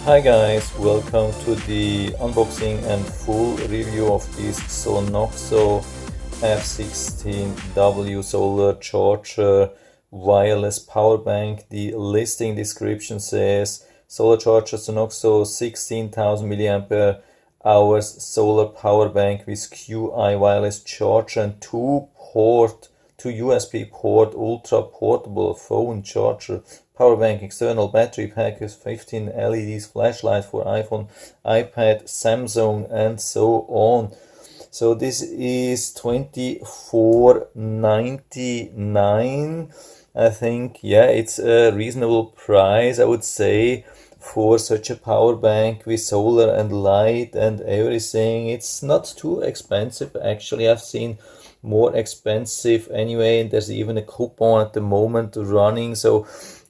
Hi guys, welcome to the unboxing and full review of this Soxono F16W solar charger wireless power bank. The listing description says solar charger Soxono 16,000 mAh solar power bank with QI wireless charger and two USB port ultra portable phone charger, power bank, external battery pack with 15 LEDs, flashlight for iPhone, iPad, Samsung, and so on. So this is 24.99. I think, yeah, it's a reasonable price, I would say, for such a power bank with solar and light and everything. It's not too expensive, actually. I've seen more expensive anyway, and there's even a coupon at the moment running, so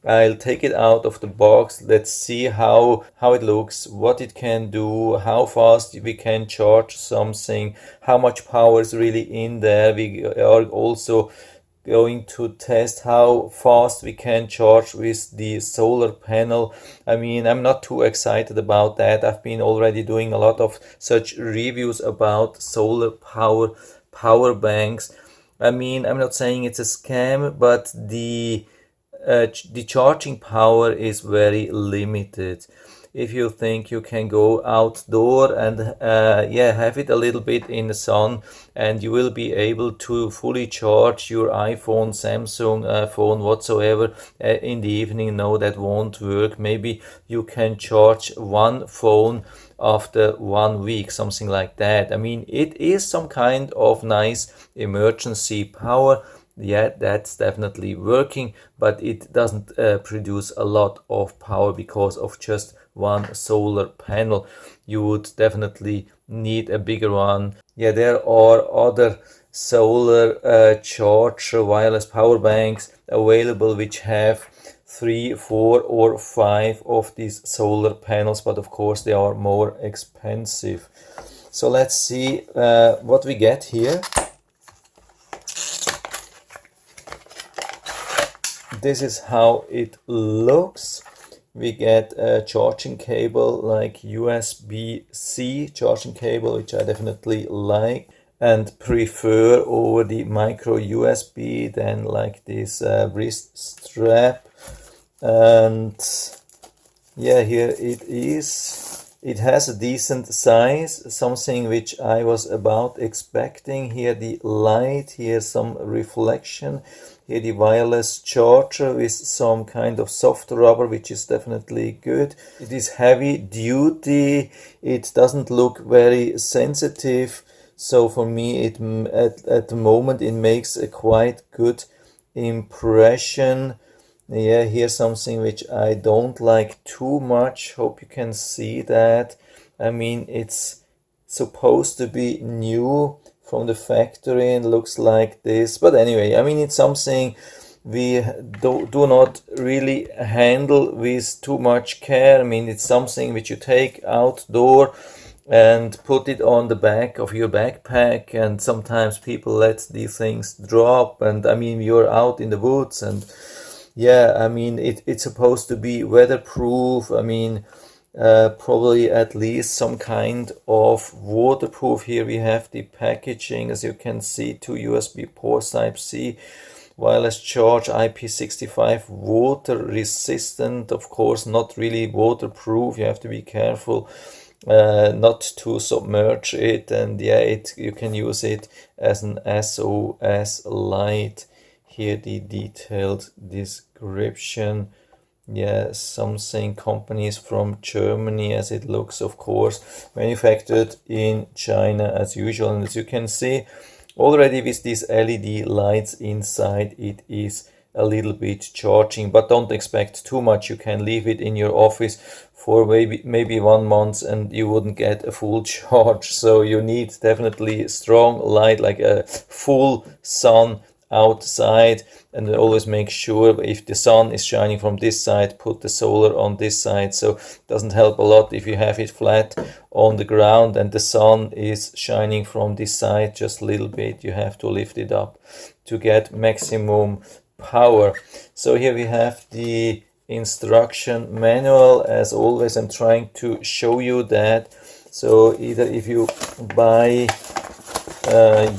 I'll take it out of the box. Let's see how it looks, what it can do, how fast we can charge something, how much power is really in there. We are also going to test how fast we can charge with the solar panel. I mean, I'm not too excited about that. I've been already doing a lot of such reviews about solar power banks. I mean, I'm not saying it's a scam, but the charging power is very limited. If you think you can go outdoor and have it a little bit in the sun, and you will be able to fully charge your iPhone, Samsung phone, whatsoever in the evening, no, that won't work. Maybe you can charge one phone after 1 week, something like that. I mean, it is some kind of nice emergency power. Yeah, that's definitely working, but it doesn't produce a lot of power because of just one solar panel. You would definitely need a bigger one. Yeah, there are other solar charger wireless power banks available which have 3, 4, or 5 of these solar panels, but of course they are more expensive. So let's see what we get here. This is how it looks. We get a charging cable, like USB-C charging cable, which I definitely like and prefer over the micro USB, then like this wrist strap. And yeah, here it is. It has a decent size, something which I was about expecting. Here the light, here some reflection. Here the wireless charger with some kind of soft rubber, which is definitely good. It is heavy duty. It doesn't look very sensitive. So for me, at the moment, it makes a quite good impression. Yeah, here's something which I don't like too much. Hope you can see that. I mean, it's supposed to be new from the factory and looks like this, but anyway, I mean, it's something we do not really handle with too much care. I mean, it's something which you take outdoor and put it on the back of your backpack, and sometimes people let these things drop, and I mean, you're out in the woods, and yeah, I mean, it's supposed to be weatherproof. I mean, probably at least some kind of waterproof. Here we have the packaging, as you can see, 2 USB ports, Type-C, wireless charge, IP65, water resistant, of course, not really waterproof. You have to be careful not to submerge it, and yeah, you can use it as an SOS light. Here the detailed description. Yeah, something companies from Germany, as it looks, of course, manufactured in China as usual. And as you can see already with these LED lights inside, it is a little bit charging, but don't expect too much. You can leave it in your office for maybe 1 month and you wouldn't get a full charge. So you need definitely strong light, like a full sun outside, and always make sure if the sun is shining from this side, put the solar on this side. So it doesn't help a lot if you have it flat on the ground and the sun is shining from this side just a little bit. You have to lift it up to get maximum power. So here we have the instruction manual. As always, I'm trying to show you that. So either if you buy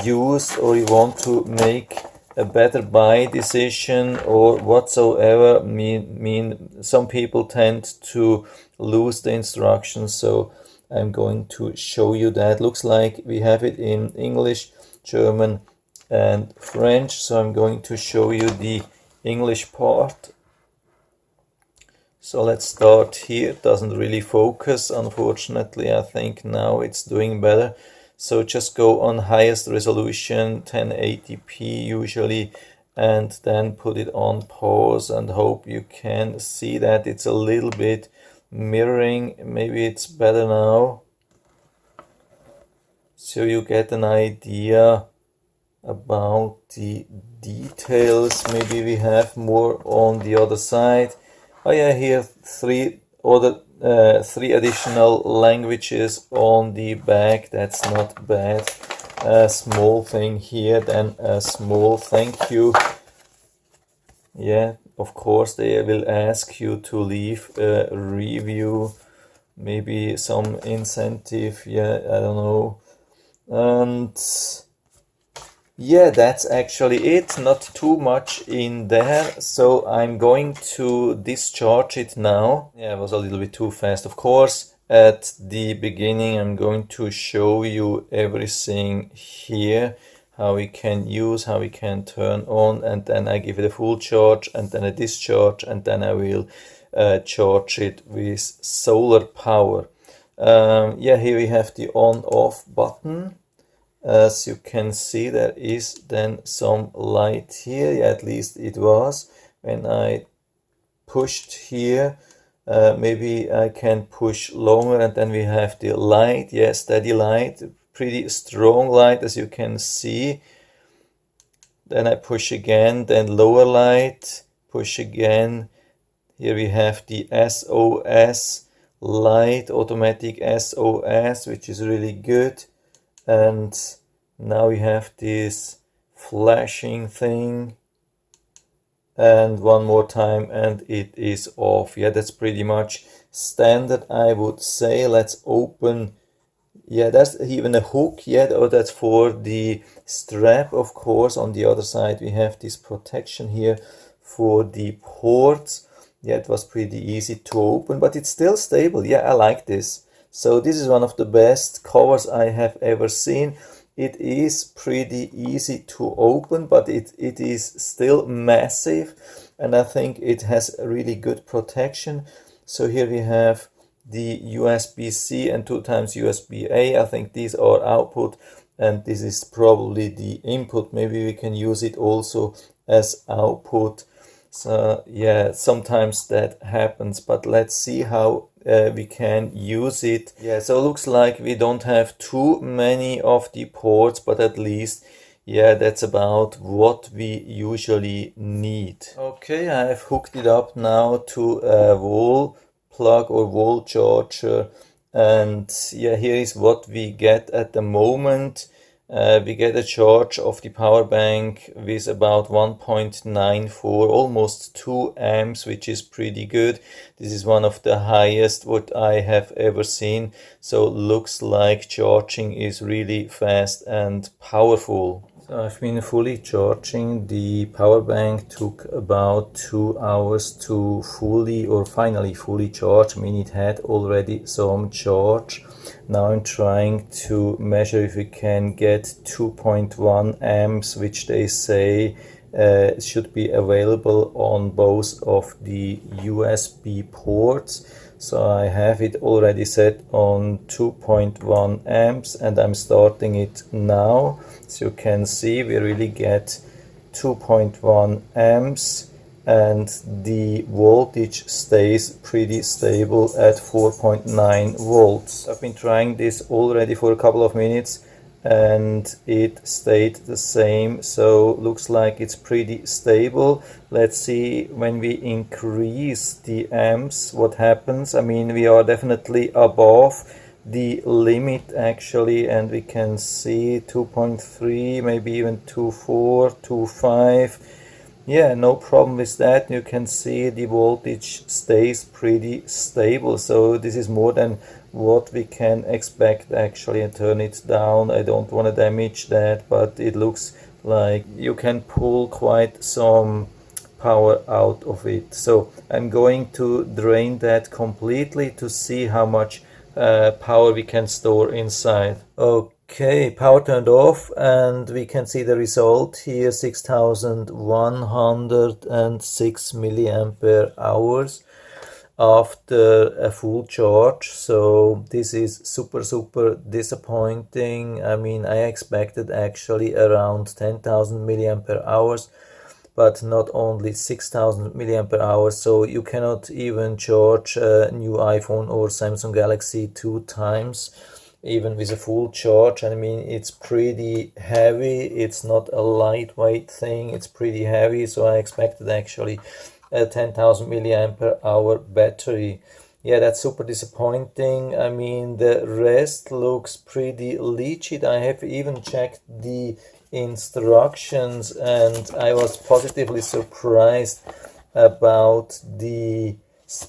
used, or you want to make a better buy decision or whatsoever, some people tend to lose the instructions. So I'm going to show you that. Looks like we have it in English, German and French. So I'm going to show you the English part. So let's start here. It doesn't really focus, unfortunately. I think now it's doing better. So just go on highest resolution, 1080p usually, and then put it on pause and hope you can see that it's a little bit mirroring. Maybe it's better now. So you get an idea about the details. Maybe we have more on the other side. Oh yeah, here three additional languages on the back. That's not bad. A small thing here, then a small thank you. Yeah, of course they will ask you to leave a review, maybe some incentive. Yeah, I don't know. And yeah, that's actually it. Not too much in there. So I'm going to discharge it now. Yeah, it was a little bit too fast. Of course, at the beginning, I'm going to show you everything here, how we can use, how we can turn on, and then I give it a full charge and then a discharge, and then I will charge it with solar power. Yeah, here we have the on-off button. As you can see, there is then some light here. Yeah, at least it was. When I pushed here, maybe I can push longer, and then we have the light. Yeah, steady light, pretty strong light, as you can see. Then I push again, then lower light, push again. Here we have the SOS light, automatic SOS, which is really good. And now we have this flashing thing, and one more time and it is off. Yeah, that's pretty much standard, I would say. Let's open. Yeah, that's even a hook. Yeah, oh, that's for the strap, of course. On the other side we have this protection here for the ports. Yeah, it was pretty easy to open, but it's still stable. Yeah, I like this. So this is one of the best covers I have ever seen. It is pretty easy to open, but it is still massive, and I think it has a really good protection. So here we have the USB-C and 2 times USB-A. I think these are output, and this is probably the input. Maybe we can use it also as output. So yeah, sometimes that happens, but let's see how we can use it. Yeah, so it looks like we don't have too many of the ports, but at least, yeah, that's about what we usually need. Okay, I've hooked it up now to a wall plug or wall charger, and yeah, here is what we get at the moment. We get a charge of the power bank with about 1.94, almost 2 amps, which is pretty good. This is one of the highest what I have ever seen. So looks like charging is really fast and powerful. So I've been fully charging. The power bank took about 2 hours to finally fully charge. I mean, it had already some charge. Now I'm trying to measure if we can get 2.1 amps, which they say should be available on both of the USB ports. So I have it already set on 2.1 amps, and I'm starting it now. So you can see we really get 2.1 amps, and the voltage stays pretty stable at 4.9 volts. I've been trying this already for a couple of minutes and it stayed the same, so looks like it's pretty stable. Let's see when we increase the amps what happens. I mean, we are definitely above the limit actually, and we can see 2.3, maybe even 2.4, 2.5. Yeah, no problem with that. You can see the voltage stays pretty stable, so this is more than what we can expect actually. And turn it down, I don't want to damage that, but it looks like you can pull quite some power out of it. So I'm going to drain that completely to see how much power we can store inside. Okay, power turned off and we can see the result here, 6106 milliampere hours after a full charge. So this is super disappointing. I mean, I expected actually around 10,000 milliampere hours, but not only 6,000 milliampere hours. So you cannot even charge a new iPhone or Samsung Galaxy 2 times even with a full charge. I mean, it's pretty heavy. It's not a lightweight thing, it's pretty heavy. So I expected actually a 10,000 milliampere hour battery. Yeah, that's super disappointing. I mean, the rest looks pretty legit. I have even checked the instructions and I was positively surprised about the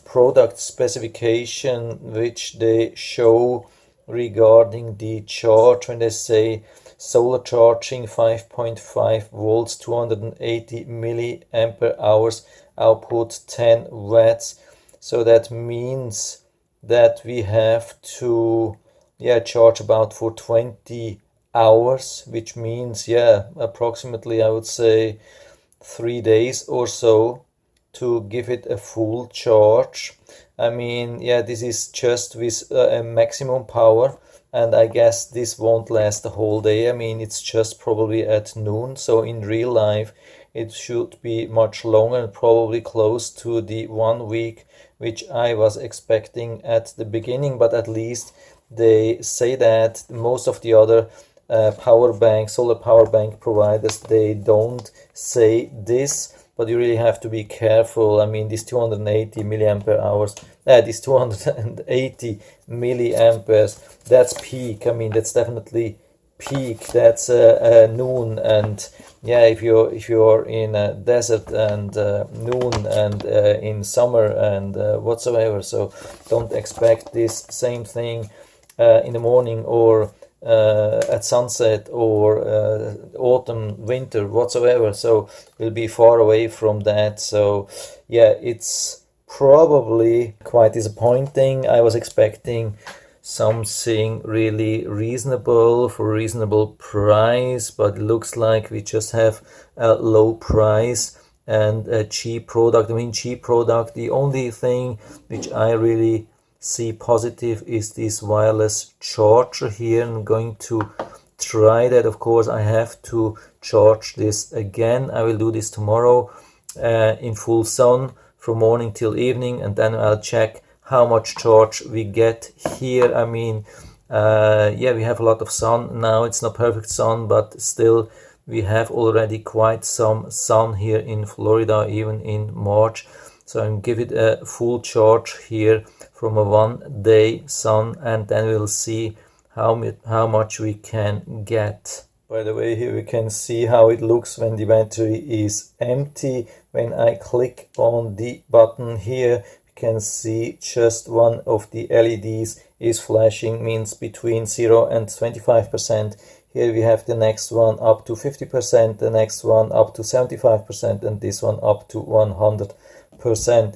product specification which they show regarding the charge when they say solar charging 5.5 volts 280 milliampere hours, output 10 watts. So that means that we have to charge about for 20 hours, which means approximately I would say 3 days or so to give it a full charge. I mean, this is just with a maximum power, and I guess this won't last the whole day. I mean, it's just probably at noon, so in real life it should be much longer and probably close to the 1 week which I was expecting at the beginning. But at least they say that. Most of the other solar power bank providers, they don't say this, but you really have to be careful. I mean, this 280 milliampere hours, this 280 milliamperes, that's peak. I mean, that's definitely peak. That's noon, and if you're in a desert and noon and in summer and whatsoever. So don't expect this same thing in the morning or at sunset or autumn, winter, whatsoever. So we'll be far away from that. So it's probably quite disappointing. I was expecting something really reasonable for a reasonable price, but it looks like we just have a low price and a cheap product. I mean, cheap product, the only thing which I really see positive is this wireless charger here. I'm going to try that. Of course, I have to charge this again. I will do this tomorrow in full sun from morning till evening, and then I'll check how much charge we get here. I mean, we have a lot of sun now. It's not perfect sun, but still we have already quite some sun here in Florida, even in March. So I'm give it a full charge here from a 1 day sun, and then we'll see how much we can get. By the way, here we can see how it looks when the battery is empty. When I click on the button here, you can see just one of the LEDs is flashing, means between 0 and 25%. Here we have the next one up to 50%, the next one up to 75%, and this one up to 100%.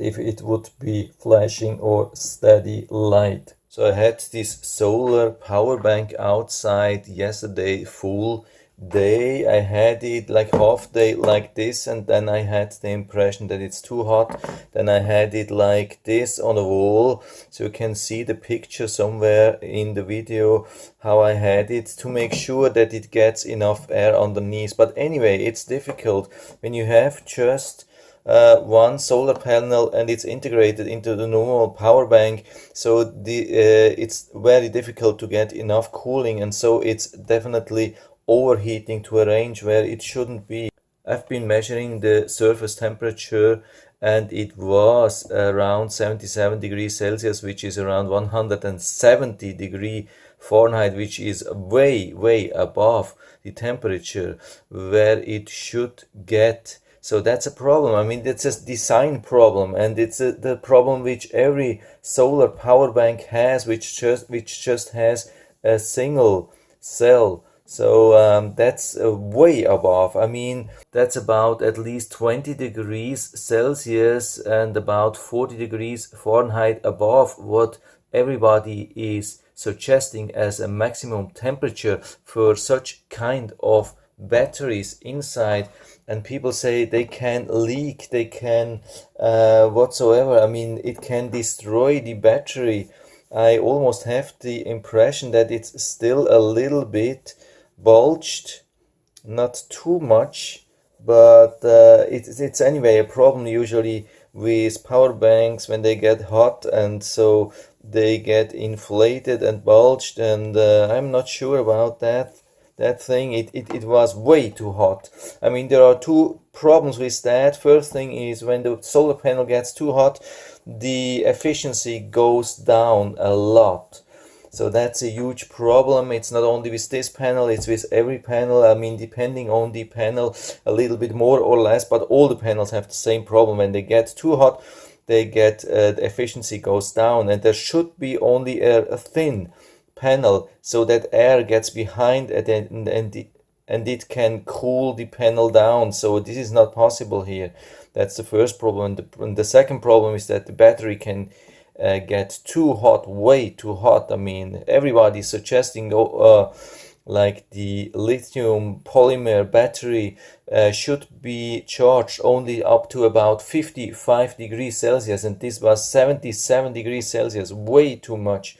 If it would be flashing or steady light. So I had this solar power bank outside yesterday full day. I had it like half day like this, and then I had the impression that it's too hot. Then I had it like this on the wall, so you can see the picture somewhere in the video how I had it, to make sure that it gets enough air underneath. But anyway, it's difficult when you have just one solar panel and it's integrated into the normal power bank. So it's very difficult to get enough cooling, and so it's definitely overheating to a range where it shouldn't be. I've been measuring the surface temperature and it was around 77 degrees Celsius, which is around 170 degrees Fahrenheit, which is way above the temperature where it should get So that's a problem. I mean, it's a design problem, and it's the problem which every solar power bank has, which just has a single cell. So that's way above. I mean, that's about at least 20 degrees Celsius and about 40 degrees Fahrenheit above what everybody is suggesting as a maximum temperature for such kind of batteries inside. And people say they can leak, they can whatsoever. I mean, it can destroy the battery. I almost have the impression that it's still a little bit bulged, not too much, but it's anyway a problem usually with power banks when they get hot, and so they get inflated and bulged, and I'm not sure about that thing. It was way too hot. I mean, there are two problems with that. First thing is when the solar panel gets too hot, the efficiency goes down a lot. So that's a huge problem. It's not only with this panel, it's with every panel. I mean, depending on the panel, a little bit more or less, but all the panels have the same problem. When they get too hot, they get the efficiency goes down, and there should be only a thin panel so that air gets behind it and it can cool the panel down. So this is not possible here. That's the first problem. And the second problem is that the battery can get too hot, way too hot. I mean, everybody's suggesting like the lithium polymer battery should be charged only up to about 55 degrees Celsius, and this was 77 degrees Celsius, way too much.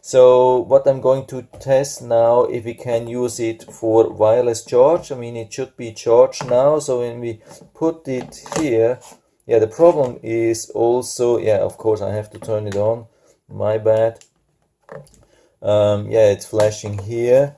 So what I'm going to test now, if we can use it for wireless charge. I mean, it should be charged now. So when we put it here, yeah, the problem is also, yeah, of course I have to turn it on, my bad. Yeah, it's flashing here.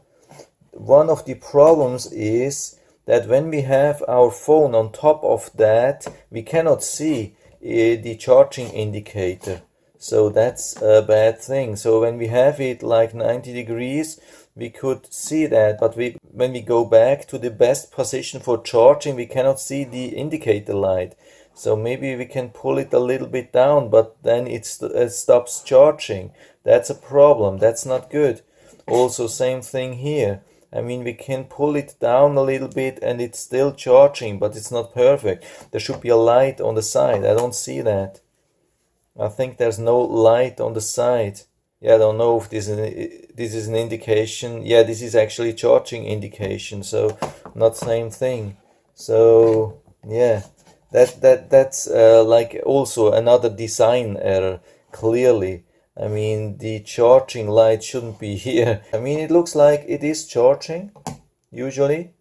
One of the problems is that when we have our phone on top of that, we cannot see the charging indicator. So that's a bad thing. So when we have it like 90 degrees, we could see that, but when we go back to the best position for charging, we cannot see the indicator light. So maybe we can pull it a little bit down, but then it stops charging. That's a problem. That's not good. Also, same thing here. I mean, we can pull it down a little bit and it's still charging, but it's not perfect. There should be a light on the side. I don't see that. I think there's no light on the side. Yeah, I don't know if this is an indication. Yeah, this is actually charging indication, so not same thing. So yeah, that's like also another design error, clearly. I mean, the charging light shouldn't be here. I mean, it looks like it is charging usually,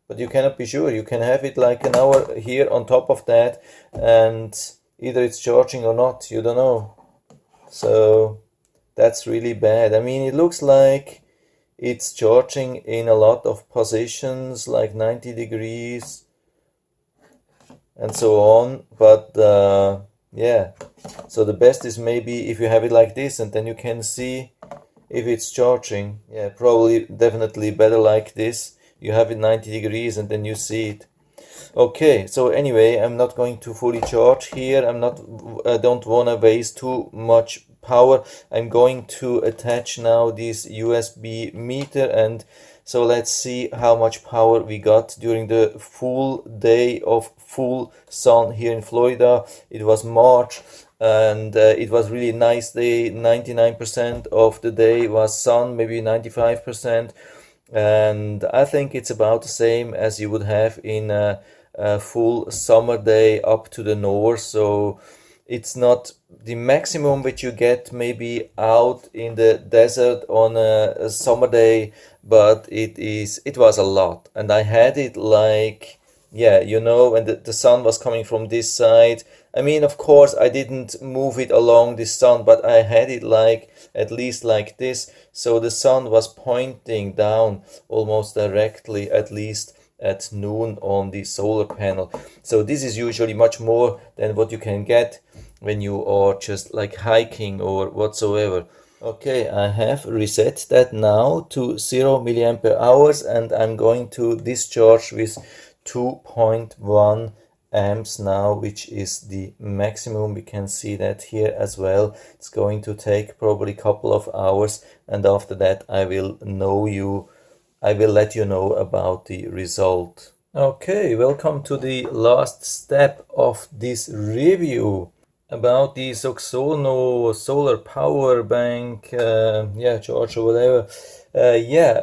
but you cannot be sure. You can have it like an hour here on top of that, and either it's charging or not, you don't know. So that's really bad. I mean, it looks like it's charging in a lot of positions, like 90 degrees and so on, but yeah, so the best is maybe if you have it like this and then you can see if it's charging. Yeah, probably definitely better like this. You have it 90 degrees and then you see it. Okay, so anyway, I'm not going to fully charge here. I don't want to waste too much power. I'm going to attach now this USB meter, and so let's see how much power we got during the full day of full sun here in Florida. It was March, and it was really nice day. 99% of the day was sun, maybe 95%. And I think it's about the same as you would have in a full summer day up to the north. So it's not the maximum which you get maybe out in the desert on a summer day, but it was a lot. And I had it like, yeah, you know, when the sun was coming from this side. I mean, of course, I didn't move it along the sun, but I had it like at least like this. So the sun was pointing down almost directly, at least at noon on the solar panel. So this is usually much more than what you can get when you are just like hiking or whatsoever. Okay, I have reset that now to 0 milliampere hours, and I'm going to discharge with 2.1 amps now, which is the maximum. We can see that here as well. It's going to take probably a couple of hours, and after that I will let you know about the result. Okay, welcome to the last step of this review about the Soxono solar power bank, charge or whatever.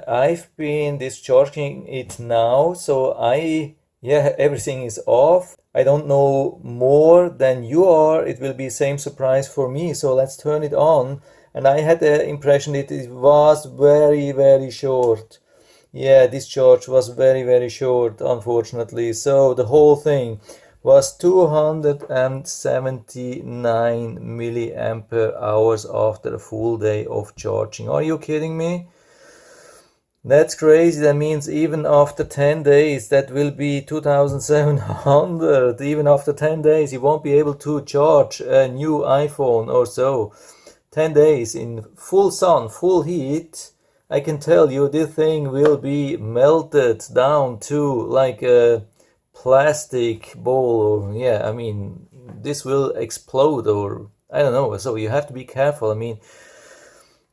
I've been discharging it now, so everything is off. I don't know more than you are. It will be same surprise for me, so let's turn it on. And I had the impression that it was very, very short. Yeah, discharge was very, very short, unfortunately. So the whole thing was 279 milliampere hours after a full day of charging. Are you kidding me? That's crazy. That means even after 10 days, that will be 2700. Even after 10 days, you won't be able to charge a new iPhone or so. 10 days in full sun, full heat. I can tell you this thing will be melted down to like a plastic bowl, or this will explode, or I don't know. So you have to be careful.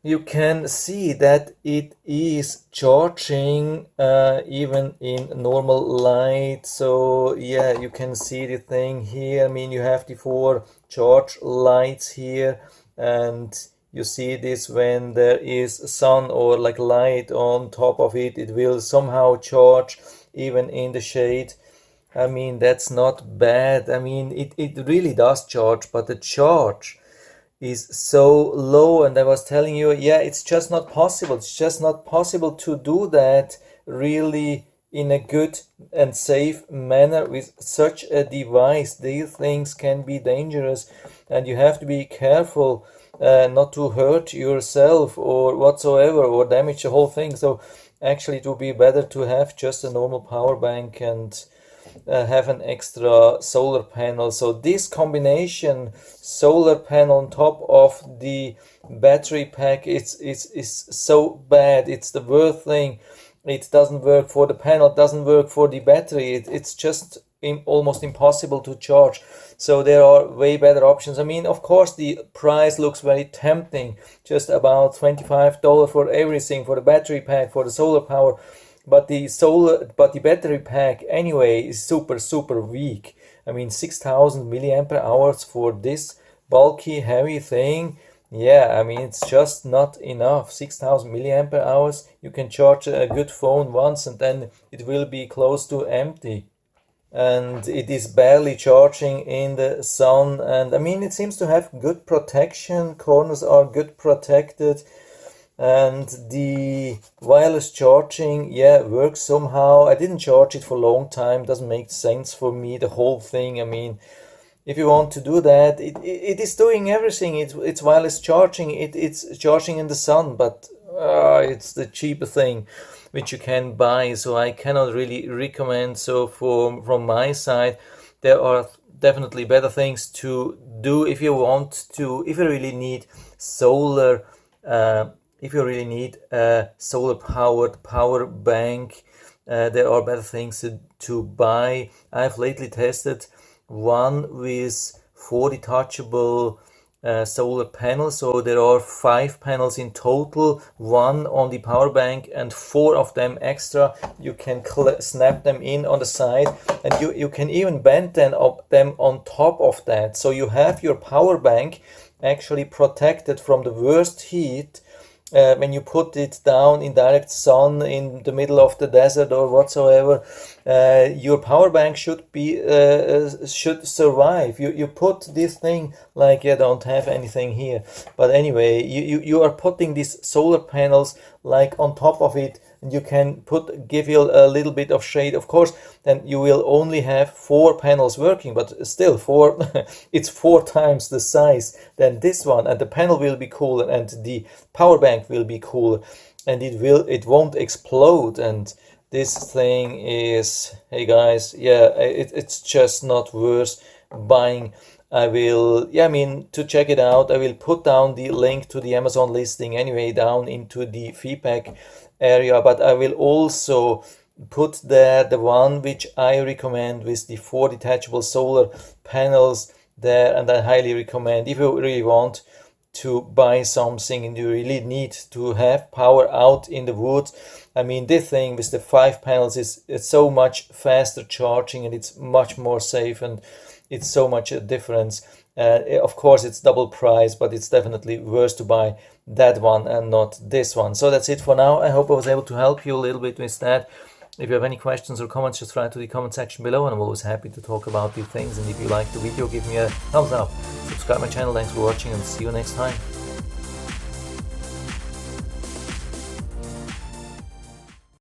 You can see that it is charging even in normal light. So yeah, you can see the thing here. You have the 4 charge lights here, and you see this when there is sun or like light on top of it, it will somehow charge even in the shade. That's not bad. It really does charge, but the charge is so low, and I was telling you, it's just not possible. It's just not possible to do that really in a good and safe manner with such a device. These things can be dangerous, and you have to be careful not to hurt yourself or whatsoever, or damage the whole thing. So actually it would be better to have just a normal power bank and have an extra solar panel. So this combination, solar panel on top of the battery pack, is so bad. It's the worst thing. It doesn't work for the panel, it doesn't work for the battery. It's just almost impossible to charge. So there are way better options. Of course the price looks very tempting, just about $25 for everything, for the battery pack, for the solar power. But the battery pack anyway is super weak. 6,000 milliampere hours for this bulky, heavy thing. It's just not enough. 6,000 milliampere hours. You can charge a good phone once, and then it will be close to empty. And it is barely charging in the sun. And it seems to have good protection. Corners are good protected. And the wireless charging works somehow. I didn't charge it for a long time. Doesn't make sense for me, the whole thing. If you want to do that, it is doing everything. It's wireless charging. It's charging in the sun, but it's the cheaper thing which you can buy. So I cannot really recommend. So from my side, there are definitely better things to do if you want to. If you really need solar. If you really need a solar-powered power bank, there are better things to buy. I've lately tested one with 4 detachable solar panels. So there are 5 panels in total, 1 on the power bank and 4 of them extra. You can snap them in on the side, and you can even bend them on top of that. So you have your power bank actually protected from the worst heat. When you put it down in direct sun in the middle of the desert or whatsoever, your power bank should survive. You put this thing like you don't have anything here, but anyway, you are putting these solar panels like on top of it, and you can give you a little bit of shade. Of course, then you will only have 4 panels working, but still it's 4 times the size than this one, and the panel will be cooler and the power bank will be cooler, and it won't explode. And this thing is, hey guys, it's just not worth buying. I will, to check it out, I will put down the link to the Amazon listing anyway down into the feedback area, but I will also put there the one which I recommend with the 4 detachable solar panels there, and I highly recommend if you really want to buy something and you really need to have power out in the woods. I mean, this thing with the 5 panels it's so much faster charging, and it's much more safe, and it's so much a difference. Of course it's double price, but it's definitely worth to buy that one and not this one. So that's it for now. I hope I was able to help you a little bit with that. If you have any questions or comments, just write to the comment section below, and I'm always happy to talk about these things. And if you like the video, give me a thumbs up, subscribe my channel. Thanks for watching, and see you next time.